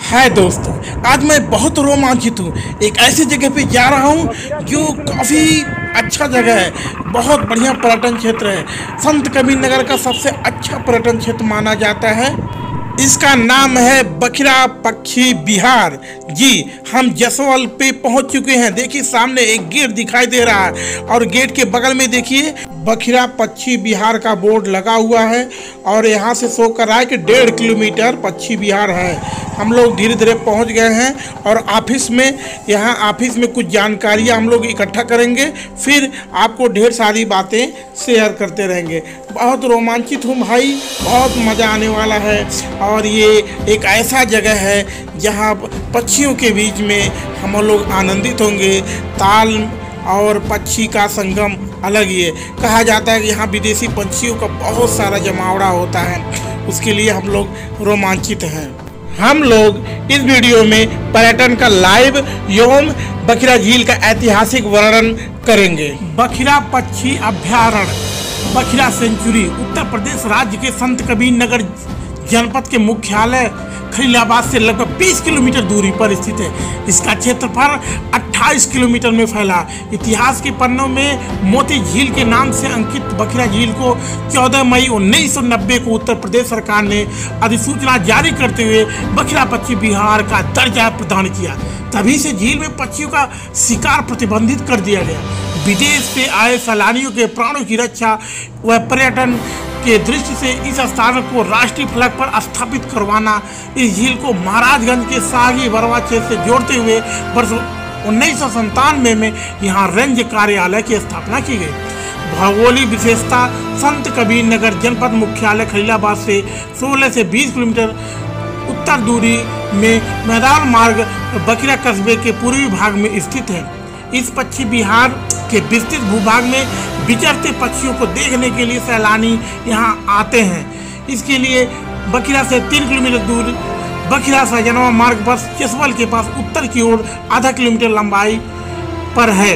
है दोस्तों, आज मैं बहुत रोमांचित हूँ। एक ऐसी जगह पे जा रहा हूँ जो काफ़ी अच्छा जगह है, बहुत बढ़िया पर्यटन क्षेत्र है। संत कबीर नगर का सबसे अच्छा पर्यटन क्षेत्र माना जाता है। इसका नाम है बखिरा पक्षी विहार। जी, हम जसवल पे पहुंच चुके हैं। देखिए सामने एक गेट दिखाई दे रहा है और गेट के बगल में देखिए बखिरा पक्षी विहार का बोर्ड लगा हुआ है और यहाँ से शो कर रहा है कि 1.5 किलोमीटर पक्षी विहार है। हम लोग धीरे धीरे पहुँच गए हैं और ऑफिस में कुछ जानकारियाँ हम लोग इकट्ठा करेंगे, फिर आपको ढेर सारी बातें शेयर करते रहेंगे। बहुत रोमांचित हूँ भाई, बहुत मज़ा आने वाला है। और ये एक ऐसा जगह है जहाँ पक्षियों के बीच में हम लोग आनंदित होंगे। ताल और पक्षी का संगम अलग ही है। कहा जाता है कि यहाँ विदेशी पक्षियों का बहुत सारा जमावड़ा होता है, उसके लिए हम लोग रोमांचित हैं। हम लोग इस वीडियो में पर्यटन का लाइव एवं बखिरा झील का ऐतिहासिक वर्णन करेंगे। बखिरा पक्षी अभ्यारण्य बखिरा सेंचुरी उत्तर प्रदेश राज्य के संत कबीर नगर जनपद के मुख्यालय खलीलाबाद से लगभग 20 किलोमीटर दूरी पर स्थित है। इसका क्षेत्रफल 28 किलोमीटर में फैला। इतिहास के पन्नों में मोती झील के नाम से अंकित बखिरा झील को 14 मई 1990 को उत्तर प्रदेश सरकार ने अधिसूचना जारी करते हुए बखिरा पक्षी विहार का दर्जा प्रदान किया। तभी से झील में पक्षियों का शिकार प्रतिबंधित कर दिया गया। विदेश से आए सैलानियों के प्राणों की रक्षा व पर्यटन के दृष्टि से इस स्थान को राष्ट्रीय फलक पर स्थापित करवाना, इस झील को महाराजगंज के सागी बरवा क्षेत्र से जोड़ते हुए वर्ष 1997 में यहाँ रेंज कार्यालय की स्थापना की गई। भौगोलिक विशेषता संत कबीर नगर जनपद मुख्यालय खलीलाबाद से 16 से 20 किलोमीटर उत्तर दूरी में मैदान मार्ग बखिरा कस्बे के पूर्वी भाग में स्थित है। इस पक्षी विहार के विस्तृत भूभाग में विचरते पक्षियों को देखने के लिए सैलानी यहाँ आते हैं। इसके लिए बखिरा से 3 किलोमीटर दूर बखिरा सहजनवा मार्ग पर जसवल के पास उत्तर की ओर आधा किलोमीटर लंबाई पर है,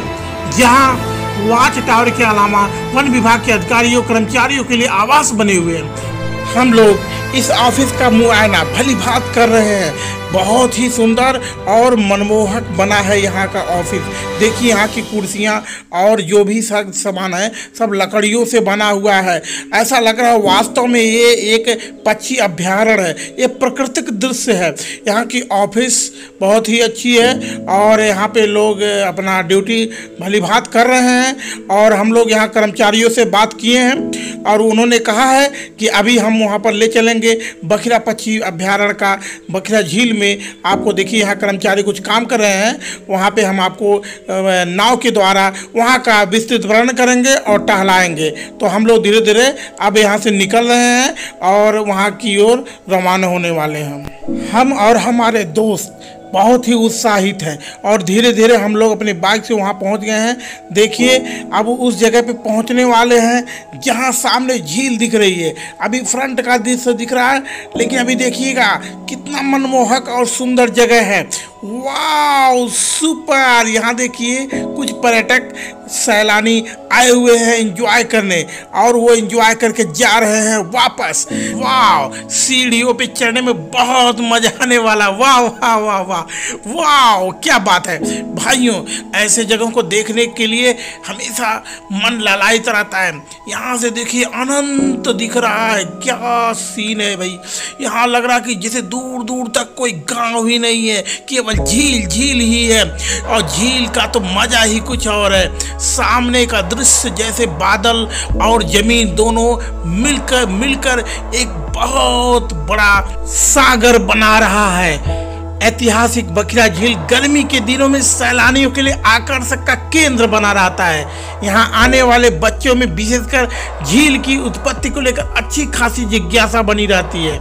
जहाँ वॉच टावर के अलावा वन विभाग के अधिकारियों कर्मचारियों के लिए आवास बने हुए हैं। हम लोग इस ऑफिस का मुआयना भली भांति कर रहे हैं। बहुत ही सुंदर और मनमोहक बना है यहाँ का ऑफिस। देखिए यहाँ की कुर्सियाँ और जो भी सामान है सब लकड़ियों से बना हुआ है। ऐसा लग रहा है वास्तव में ये एक पक्षी अभ्यारण्य है, ये प्राकृतिक दृश्य है। यहाँ की ऑफिस बहुत ही अच्छी है और यहाँ पे लोग अपना ड्यूटी भली भांति कर रहे हैं। और हम लोग यहाँ कर्मचारियों से बात किए हैं और उन्होंने कहा है कि अभी हम वहाँ पर ले चलेंगे बखिरा पक्षी अभ्यारण्य का बखिरा झील में। आपको देखिए यहाँ कर्मचारी कुछ काम कर रहे हैं, वहाँ पे हम आपको नाव के द्वारा वहाँ का विस्तृत वर्णन करेंगे और टहलाएंगे। तो हम लोग धीरे धीरे अब यहाँ से निकल रहे हैं और वहाँ की ओर रवाना होने वाले हैं। हम और हमारे दोस्त बहुत ही उत्साहित हैं और धीरे धीरे हम लोग अपनी बाइक से वहाँ पहुँच गए हैं। देखिए अब उस जगह पे पहुँचने वाले हैं जहाँ सामने झील दिख रही है। अभी फ्रंट का दृश्य दिख रहा है, लेकिन अभी देखिएगा कितना मनमोहक और सुंदर जगह है। वाह सुपर! यहाँ देखिए कुछ पर्यटक सैलानी आए हुए हैं एंजॉय करने और वो एंजॉय करके जा रहे हैं वापस। वाह, सीढ़ियों पे चढ़ने में बहुत मजा आने वाला। वाह वाह वाह वाह वाह, क्या बात है भाइयों। ऐसे जगहों को देखने के लिए हमेशा मन ललायित रहता है। यहाँ से देखिए अनंत दिख रहा है, क्या सीन है भाई। यहाँ लग रहा है कि जैसे दूर दूर तक कोई गांव ही नहीं है, केवल झील झील ही है। और झील का तो मजा ही कुछ और है। सामने का दृश्य जैसे बादल और जमीन दोनों मिलकर एक बहुत बड़ा सागर बना रहा है। ऐतिहासिक बखिरा झील गर्मी के दिनों में सैलानियों के लिए आकर्षक का केंद्र बना रहता है। यहाँ आने वाले बच्चों में विशेषकर झील की उत्पत्ति को लेकर अच्छी खासी जिज्ञासा बनी रहती है।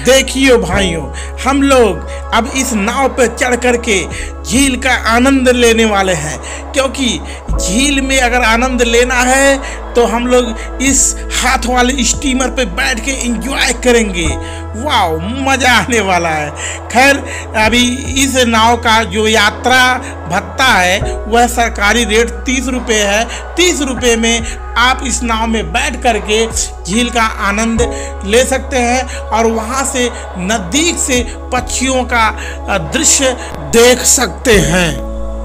देखिए भाइयों, हम लोग अब इस नाव पर चढ़ करके झील का आनंद लेने वाले हैं, क्योंकि झील में अगर आनंद लेना है तो हम लोग इस हाथ वाले स्टीमर पे बैठ के एंजॉय करेंगे। वाह, मज़ा आने वाला है। खैर अभी इस नाव का जो यात्रा भत्ता है वह सरकारी रेट 30 रुपये है। 30 रुपये में आप इस नाव में बैठ करके झील का आनंद ले सकते हैं और वहाँ से नज़दीक से पक्षियों का दृश्य देख सकते हैं।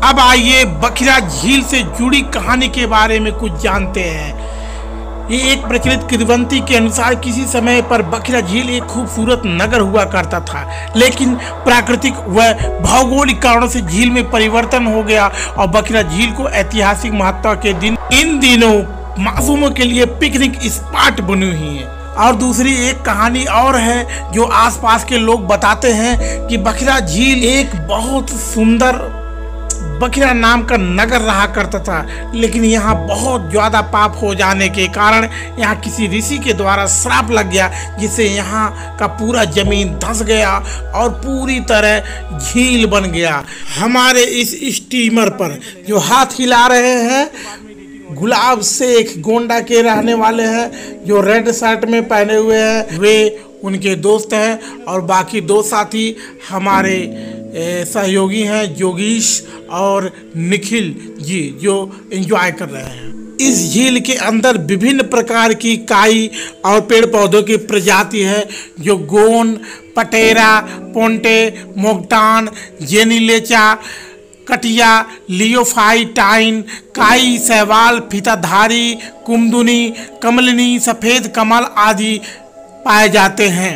अब आइए बखिरा झील से जुड़ी कहानी के बारे में कुछ जानते हैं। ये एक प्रचलित किंवदंती के अनुसार किसी समय पर बखिरा झील एक खूबसूरत नगर हुआ करता था, लेकिन प्राकृतिक व भौगोलिक कारणों से झील में परिवर्तन हो गया और बखिरा झील को ऐतिहासिक महत्ता के दिन इन दिनों मासूमों के लिए पिकनिक स्पॉट बनी हुई है। और दूसरी एक कहानी और है जो आसपास के लोग बताते हैं कि बखिरा झील एक बहुत सुंदर बखिरा नाम का नगर रहा करता था, लेकिन यहाँ बहुत ज़्यादा पाप हो जाने के कारण यहाँ किसी ऋषि के द्वारा श्राप लग गया, जिससे यहाँ का पूरा ज़मीन धंस गया और पूरी तरह झील बन गया। हमारे इस स्टीमर पर जो हाथ हिला रहे हैं गुलाब शेख गोंडा के रहने वाले हैं, जो रेड शर्ट में पहने हुए हैं वे उनके दोस्त हैं और बाकी दो साथी हमारे सहयोगी हैं जोगीश और निखिल जी, जो एंजॉय कर रहे हैं। इस झील के अंदर विभिन्न प्रकार की काई और पेड़ पौधों की प्रजाति है, जो गोन, पटेरा, पोंटे, मोगटान, जेनीलेचा, कटिया, लियोफाइटाइन, काई, शैवाल, फीताधारी, कुमदुनी, कमलिनी, सफ़ेद कमल आदि पाए जाते हैं।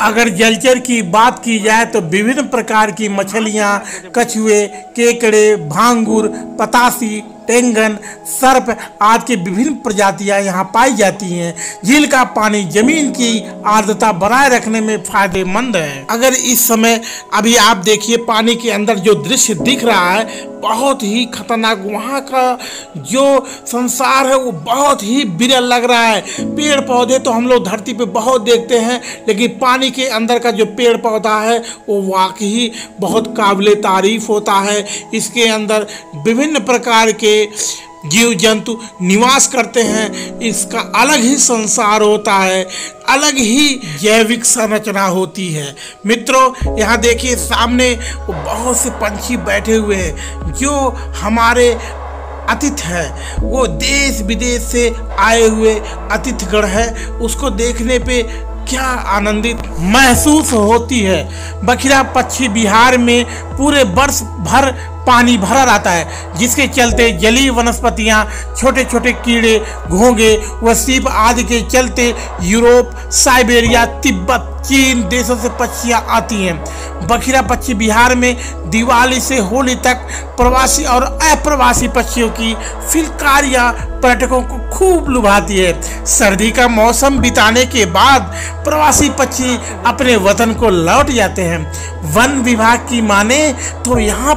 अगर जलचर की बात की जाए तो विभिन्न प्रकार की मछलियाँ, कछुए, केकड़े, भांगुर, पतासी, टेंगन, सर्प आदि की विभिन्न प्रजातियां यहाँ पाई जाती हैं। झील का पानी जमीन की आर्द्रता बनाए रखने में फायदेमंद है। अगर इस समय अभी आप देखिए पानी के अंदर जो दृश्य दिख रहा है बहुत ही खतरनाक, वहाँ का जो संसार है वो बहुत ही विरल लग रहा है। पेड़ पौधे तो हम लोग धरती पे बहुत देखते हैं, लेकिन पानी के अंदर का जो पेड़ पौधा है वो वाकई बहुत काबिले तारीफ होता है। इसके अंदर विभिन्न प्रकार के जीव जंतु निवास करते हैं। इसका अलग ही संसार होता है, अलग ही जैविक संरचना होती है। मित्रों यहाँ देखिए सामने बहुत से पंछी बैठे हुए हैं जो हमारे अतिथि है, वो देश विदेश से आए हुए अतिथिगण है। उसको देखने पे क्या आनंदित महसूस होती है। बखिरा पश्चिम बिहार में पूरे वर्ष भर पानी भरा रहता है, जिसके चलते जलीय वनस्पतियां, छोटे छोटे कीड़े, घोंगे व सीप आदि के चलते यूरोप, साइबेरिया, तिब्बत, चीन देशों से पक्षियां आती हैं। बखिरा पश्चिम बिहार में दिवाली से होली तक प्रवासी और अप्रवासी पक्षियों की फिलकारियां पर्यटकों को खूब लुभाती है। सर्दी का मौसम बिताने के बाद प्रवासी पक्षी अपने वतन को लौट जाते हैं। वन विभाग की माने तो यहाँ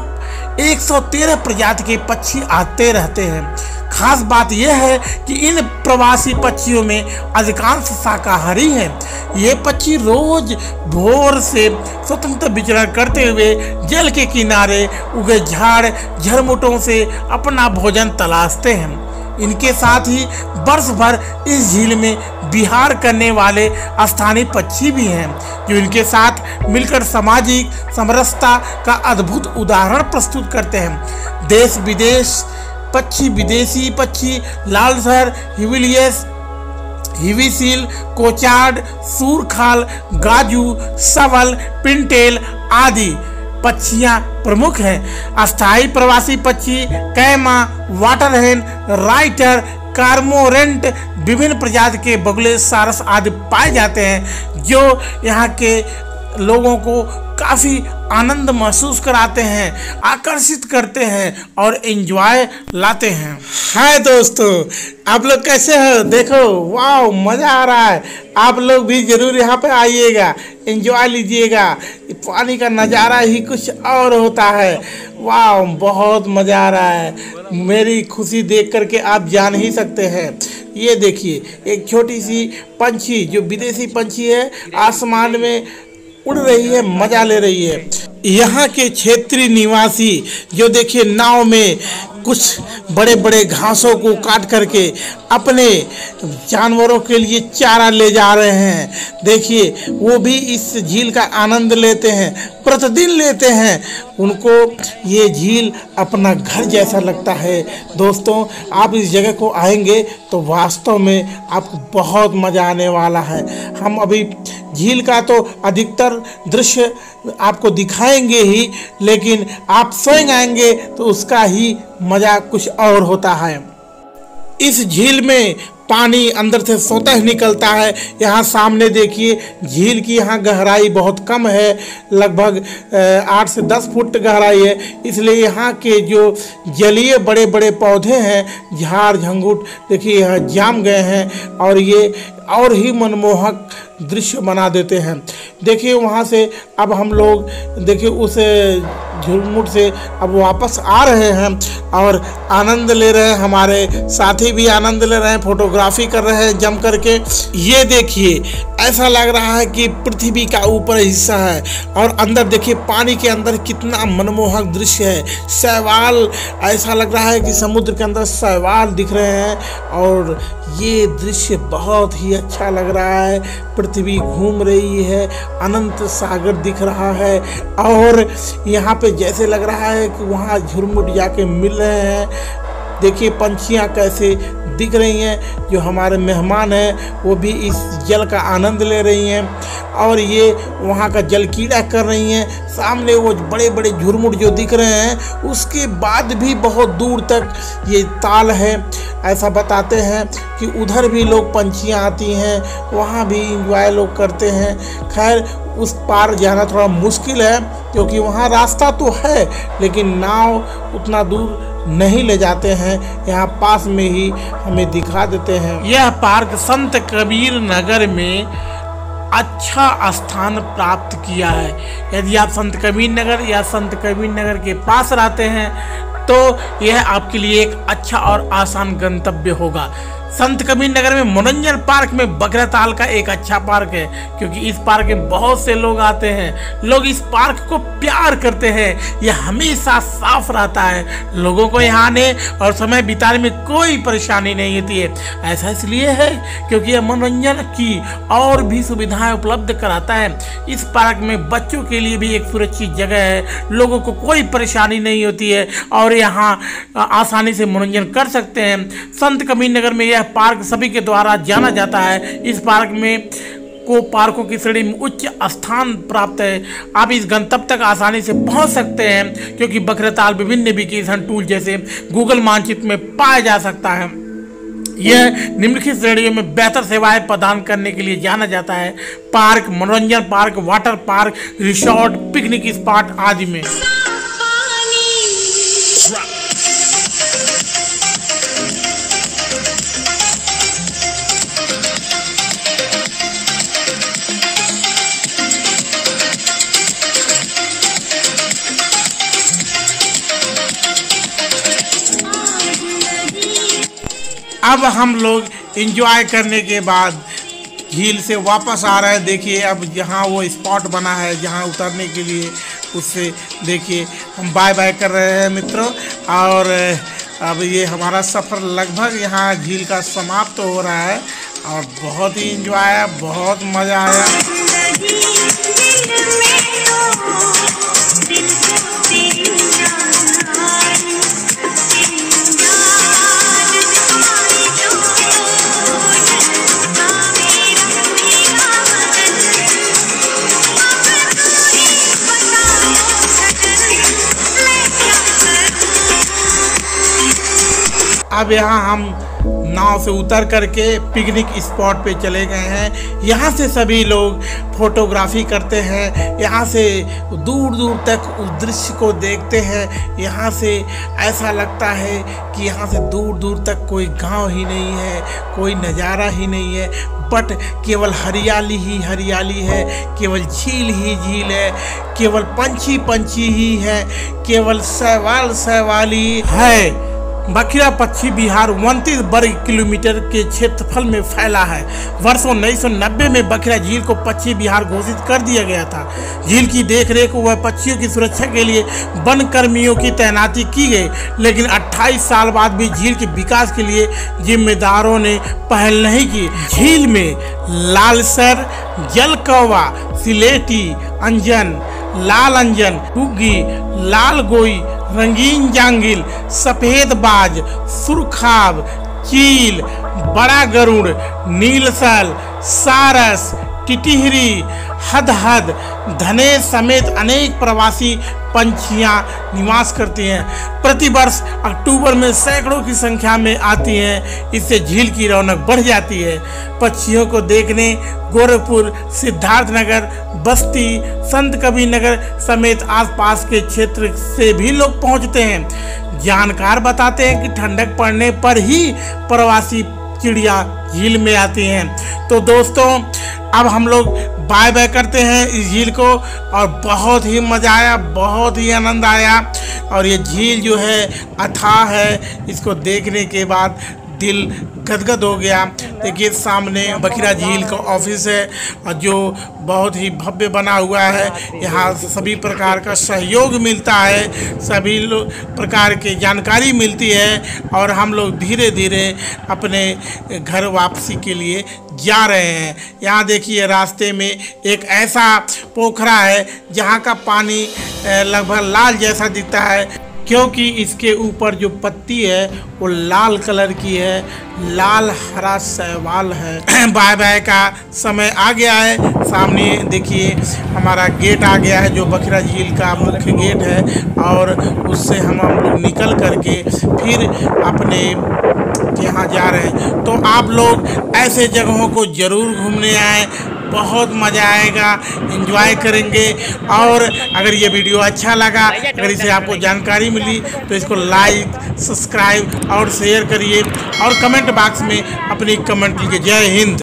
113 प्रजाति के पक्षी आते रहते हैं। खास बात यह है कि इन प्रवासी पक्षियों में अधिकांश शाकाहारी हैं। ये पक्षी रोज भोर से स्वतंत्र विचरण करते हुए जल के किनारे उगे झाड़ झरमुटों से अपना भोजन तलाशते हैं। इनके साथ ही वर्ष भर इस झील में विहार करने वाले स्थानीय पक्षी भी हैं, जो इनके साथ मिलकर सामाजिक समरसता का अद्भुत उदाहरण प्रस्तुत करते हैं। देश विदेश पक्षी, विदेशी पक्षी, लालसर, हिविलियस, हिविसील, कोचार्ड, सूरखाल, गाजू, सवल, पिंटेल आदि पक्षियां प्रमुख हैं। अस्थायी प्रवासी पक्षी कैमा, वाटरहेन, राइटर, कार्मोरेंट, विभिन्न प्रजाति के बगुले, सारस आदि पाए जाते हैं, जो यहाँ के लोगों को काफ़ी आनंद महसूस कराते हैं, आकर्षित करते हैं और एंजॉय लाते हैं। हाय दोस्तों, आप लोग कैसे हो? देखो वाह, मज़ा आ रहा है। आप लोग भी ज़रूर यहाँ पे आइएगा, एंजॉय लीजिएगा। पानी का नज़ारा ही कुछ और होता है। वाह, बहुत मज़ा आ रहा है। मेरी खुशी देख करके आप जान ही सकते हैं। ये देखिए एक छोटी सी पंछी जो विदेशी पंछी है, आसमान में उड़ रही है, मजा ले रही है। यहाँ के क्षेत्रीय निवासी जो देखिए नाव में कुछ बड़े बड़े घासों को काट करके अपने जानवरों के लिए चारा ले जा रहे हैं। देखिए वो भी इस झील का आनंद लेते हैं, प्रतिदिन लेते हैं। उनको ये झील अपना घर जैसा लगता है। दोस्तों, आप इस जगह को आएंगे तो वास्तव में आपको बहुत मज़ा आने वाला है। हम अभी झील का तो अधिकतर दृश्य आपको दिखाएंगे ही, लेकिन आप स्वयं आएंगे तो उसका ही मज़ा कुछ और होता है। इस झील में पानी अंदर से स्वतः निकलता है। यहाँ सामने देखिए, झील की यहाँ गहराई बहुत कम है, लगभग 8 से 10 फुट गहराई है। इसलिए यहाँ के जो जलीय बड़े बड़े पौधे हैं, झाड़ झंगुट देखिए यहाँ जाम गए हैं और ये और ही मनमोहक दृश्य बना देते हैं। देखिए वहाँ से अब हम लोग देखिए उस झुरमुट से अब वापस आ रहे हैं और आनंद ले रहे हैं। हमारे साथी भी आनंद ले रहे हैं, फोटोग्राफी कर रहे हैं जम करके। ये देखिए ऐसा लग रहा है कि पृथ्वी का ऊपर हिस्सा है और अंदर देखिए पानी के अंदर कितना मनमोहक दृश्य है। शैवाल, ऐसा लग रहा है कि समुद्र के अंदर शैवाल दिख रहे हैं और ये दृश्य बहुत ही अच्छा लग रहा है। पृथ्वी घूम रही है, अनंत सागर दिख रहा है और यहाँ पे जैसे लग रहा है कि वहाँ झुरमुट जाके मिल रहे हैं। देखिए पंछियाँ कैसे दिख रही हैं, जो हमारे मेहमान हैं वो भी इस जल का आनंद ले रही हैं और ये वहाँ का जल कीड़ा कर रही हैं। सामने वो बड़े बड़े झुरमुट जो दिख रहे हैं, उसके बाद भी बहुत दूर तक ये ताल है। ऐसा बताते हैं कि उधर भी लोग पंछियाँ आती हैं, वहाँ भी इंजॉय लोग करते हैं। खैर उस पार जाना थोड़ा मुश्किल है क्योंकि वहाँ रास्ता तो है, लेकिन नाव उतना दूर नहीं ले जाते हैं, यहाँ पास में ही हमें दिखा देते हैं। यह पार्क संत कबीर नगर में अच्छा स्थान प्राप्त किया है। यदि आप संत कबीर नगर या संत कबीर नगर के पास रहते हैं तो यह आपके लिए एक अच्छा और आसान गंतव्य होगा। संत कबीर नगर में मनोरंजन पार्क में बकराताल का एक अच्छा पार्क है, क्योंकि इस पार्क में बहुत से लोग आते हैं। लोग इस पार्क को प्यार करते हैं। यह हमेशा साफ रहता है, लोगों को यहाँ आने और समय बिताने में कोई परेशानी नहीं होती है। ऐसा इसलिए है क्योंकि यह मनोरंजन की और भी सुविधाएं उपलब्ध कराता है। इस पार्क में बच्चों के लिए भी एक सुरक्षित जगह है, लोगों को कोई परेशानी नहीं होती है और यहाँ आसानी से मनोरंजन कर सकते हैं। संत कबीर नगर में यह पार्क सभी के द्वारा जाना जाता है। इस पार्क में को पार्कों की श्रेणी में उच्च स्थान प्राप्त है। आप इस गंतव्य तक आसानी से पहुंच सकते हैं क्योंकि बकराताल विभिन्न नेविगेशन टूल जैसे गूगल मानचित्र में पाया जा सकता है। यह निम्नलिखित श्रेणियों में बेहतर सेवाएं प्रदान करने के लिए जाना जाता है: पार्क, मनोरंजन park, water park, resort, picnic spot आदि में। अब हम लोग एंजॉय करने के बाद झील से वापस आ रहे हैं। देखिए अब जहाँ वो स्पॉट बना है जहाँ उतरने के लिए, उससे देखिए हम बाय बाय कर रहे हैं मित्रों। और अब ये हमारा सफ़र लगभग यहाँ झील का समाप्त हो रहा है और बहुत ही एंजॉय आया, बहुत मज़ा आया। अब यहाँ हम नाव से उतर करके पिकनिक स्पॉट पे चले गए हैं। यहाँ से सभी लोग फोटोग्राफी करते हैं, यहाँ से दूर दूर तक उस दृश्य को देखते हैं। यहाँ से ऐसा लगता है कि यहाँ से दूर दूर तक कोई गांव ही नहीं है, कोई नज़ारा ही नहीं है, बट केवल हरियाली ही हरियाली है, केवल झील ही झील है, केवल पंछी पंछी ही है, केवल शैवाल शैवाली है। बखिरा पश्चिम बिहार 29 वर्ग किलोमीटर के क्षेत्रफल में फैला है। वर्ष 1990 में बखिरा झील को पश्चिम बिहार घोषित कर दिया गया था। झील की देखरेख व पक्षियों की सुरक्षा के लिए वन कर्मियों की तैनाती की गई, लेकिन 28 साल बाद भी झील के विकास के लिए जिम्मेदारों ने पहल नहीं की। झील में लालसर, जल कौवा, सिलेटी अंजन, लाल अंजन, घुग्गी, लाल गोई, रंगीन जांगिल, सफेद बाज, सुरखाब, चील, बड़ा गरुड़, नीलसल, सारस, टिटिहरी, हदहद, धनेश समेत अनेक प्रवासी पंछियां निवास करती हैं। प्रतिवर्ष अक्टूबर में सैकड़ों की संख्या में आती हैं। इससे झील की रौनक बढ़ जाती है। पक्षियों को देखने गोरखपुर, सिद्धार्थनगर, बस्ती, संत कबीर नगर समेत आसपास के क्षेत्र से भी लोग पहुंचते हैं। जानकार बताते हैं कि ठंडक पड़ने पर ही प्रवासी चिड़िया झील में आती हैं। तो दोस्तों, अब हम लोग बाय बाय करते हैं इस झील को, और बहुत ही मज़ा आया, बहुत ही आनंद आया। और ये झील जो है अथाह है, इसको देखने के बाद दिल गदगद हो गया। देखिए सामने बखिरा झील का ऑफिस है, और जो बहुत ही भव्य बना हुआ है। यहाँ सभी प्रकार का सहयोग मिलता है, सभी प्रकार की जानकारी मिलती है, और हम लोग धीरे धीरे अपने घर वापसी के लिए जा रहे हैं। यहाँ देखिए रास्ते में एक ऐसा पोखरा है जहाँ का पानी लगभग लाल जैसा दिखता है, क्योंकि इसके ऊपर जो पत्ती है वो लाल कलर की है, लाल हरा शैवाल है। बाय बाय का समय आ गया है। सामने देखिए हमारा गेट आ गया है, जो बखिरा झील का मुख्य गेट है, और उससे हम लोग निकल करके फिर अपने यहाँ जा रहे हैं। तो आप लोग ऐसे जगहों को ज़रूर घूमने आएँ, बहुत मज़ा आएगा, एंजॉय करेंगे। और अगर ये वीडियो अच्छा लगा, अगर इसे आपको जानकारी मिली, तो इसको लाइक, सब्सक्राइब और शेयर करिए, और कमेंट बॉक्स में अपनी कमेंट लीजिए। जय हिंद।